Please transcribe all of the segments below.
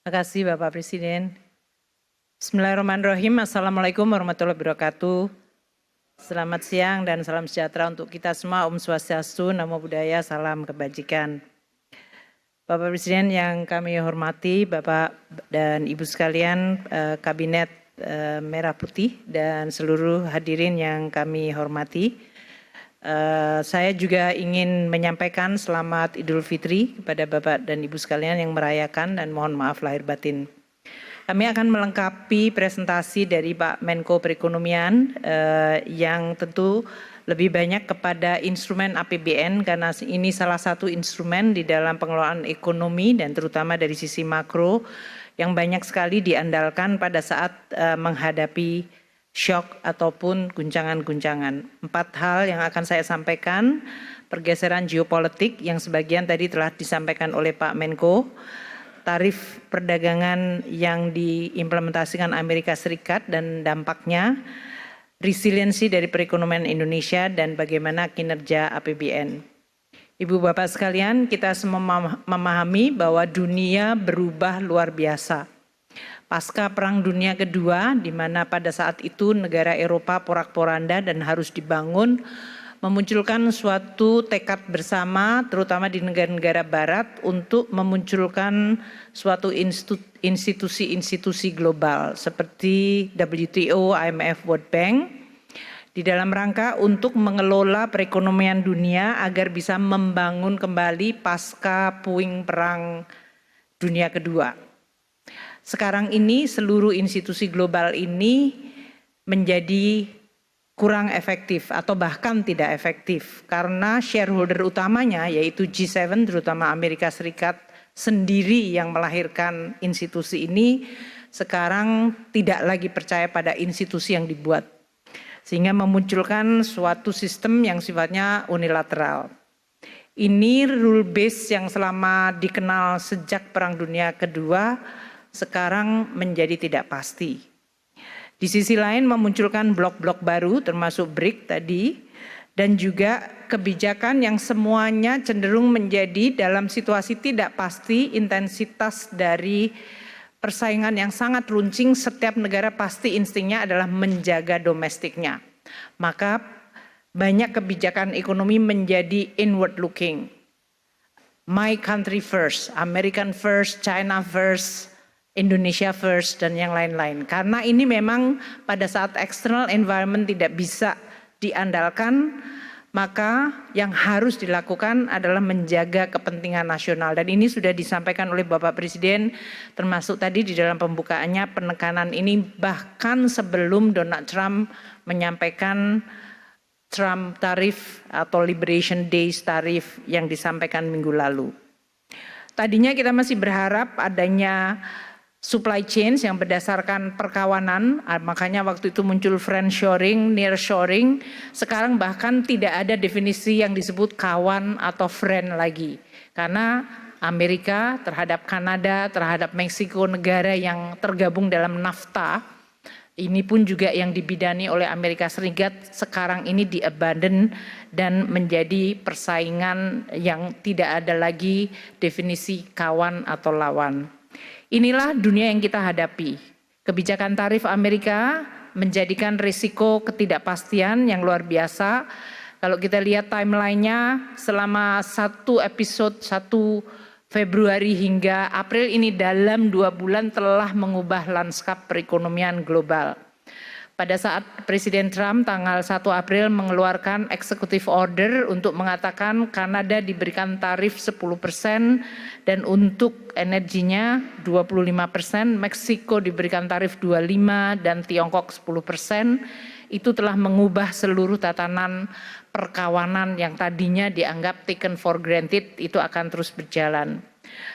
Terima kasih Bapak Presiden. Bismillahirrahmanirrahim. Assalamualaikum warahmatullahi wabarakatuh. Selamat siang dan salam sejahtera untuk kita semua. Om Swastiastu, Namo Buddhaya, salam kebajikan. Bapak Presiden yang kami hormati, Bapak dan Ibu sekalian, Kabinet Merah Putih dan seluruh hadirin yang kami hormati. Saya juga ingin menyampaikan selamat Idul Fitri kepada Bapak dan Ibu sekalian yang merayakan dan mohon maaf lahir batin. Kami akan melengkapi presentasi dari Pak Menko Perekonomian yang tentu lebih banyak kepada instrumen APBN karena ini salah satu instrumen di dalam pengelolaan ekonomi dan terutama dari sisi makro yang banyak sekali diandalkan pada saat menghadapi shock ataupun guncangan-guncangan. 4 hal yang akan saya sampaikan, pergeseran geopolitik yang sebagian tadi telah disampaikan oleh Pak Menko, tarif perdagangan yang diimplementasikan Amerika Serikat dan dampaknya, resiliensi dari perekonomian Indonesia dan bagaimana kinerja APBN. Ibu Bapak sekalian, kita semua memahami bahwa dunia berubah luar biasa. Pasca Perang Dunia Kedua, di mana pada saat itu negara Eropa porak-poranda dan harus dibangun, memunculkan suatu tekad bersama, terutama di negara-negara Barat, untuk memunculkan suatu institusi-institusi global seperti WTO, IMF, World Bank, di dalam rangka untuk mengelola perekonomian dunia agar bisa membangun kembali pasca puing Perang Dunia Kedua. Sekarang ini seluruh institusi global ini menjadi kurang efektif atau bahkan tidak efektif karena shareholder utamanya yaitu G7 terutama Amerika Serikat sendiri yang melahirkan institusi ini sekarang tidak lagi percaya pada institusi yang dibuat sehingga memunculkan suatu sistem yang sifatnya unilateral. Ini rule base yang selama dikenal sejak Perang Dunia Kedua sekarang menjadi tidak pasti. Di sisi lain memunculkan blok-blok baru termasuk BRIC tadi dan juga kebijakan yang semuanya cenderung menjadi dalam situasi tidak pasti intensitas dari persaingan yang sangat runcing setiap negara pasti instingnya adalah menjaga domestiknya. Maka banyak kebijakan ekonomi menjadi inward looking. My country first, American first, China first, Indonesia first dan yang lain-lain. Karena ini memang pada saat external environment tidak bisa diandalkan, maka yang harus dilakukan adalah menjaga kepentingan nasional. Dan ini sudah disampaikan oleh Bapak Presiden, termasuk tadi di dalam pembukaannya penekanan ini bahkan sebelum Donald Trump menyampaikan Trump tarif atau Liberation Days tarif yang disampaikan minggu lalu. Tadinya kita masih berharap adanya supply chain yang berdasarkan perkawanan, makanya waktu itu muncul friendshoring, nearshoring, sekarang bahkan tidak ada definisi yang disebut kawan atau friend lagi. Karena Amerika terhadap Kanada, terhadap Meksiko, negara yang tergabung dalam NAFTA, ini pun juga yang dibidani oleh Amerika Serikat, sekarang ini di-abandon dan menjadi persaingan yang tidak ada lagi definisi kawan atau lawan. Inilah dunia yang kita hadapi. Kebijakan tarif Amerika menjadikan risiko ketidakpastian yang luar biasa. Kalau kita lihat timelinenya selama satu episode 1 Februari hingga April ini dalam 2 bulan telah mengubah lanskap perekonomian global. Pada saat Presiden Trump tanggal 1 April mengeluarkan executive order untuk mengatakan Kanada diberikan tarif 10% dan untuk energinya 25%, Meksiko diberikan tarif 25% dan Tiongkok 10%, itu telah mengubah seluruh tatanan perkawanan yang tadinya dianggap taken for granted itu akan terus berjalan.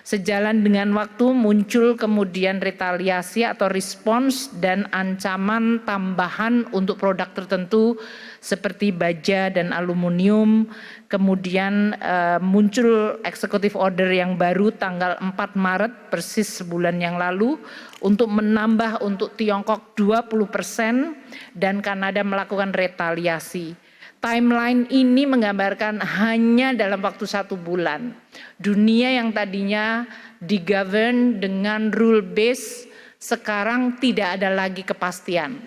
Sejalan dengan waktu muncul kemudian retaliasi atau respons dan ancaman tambahan untuk produk tertentu seperti baja dan aluminium. Kemudian muncul executive order yang baru tanggal 4 Maret persis sebulan yang lalu untuk menambah untuk Tiongkok 20% dan Kanada melakukan retaliasi. Timeline ini menggambarkan hanya dalam waktu 1 bulan. Dunia yang tadinya digovern dengan rule base, sekarang tidak ada lagi kepastian.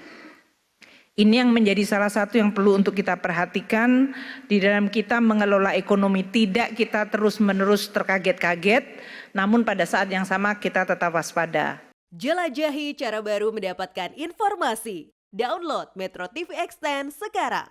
Ini yang menjadi salah satu yang perlu untuk kita perhatikan di dalam kita mengelola ekonomi. Tidak kita terus-menerus terkaget-kaget, namun pada saat yang sama kita tetap waspada. Jelajahi cara baru mendapatkan informasi. Download Metro TV Extend sekarang.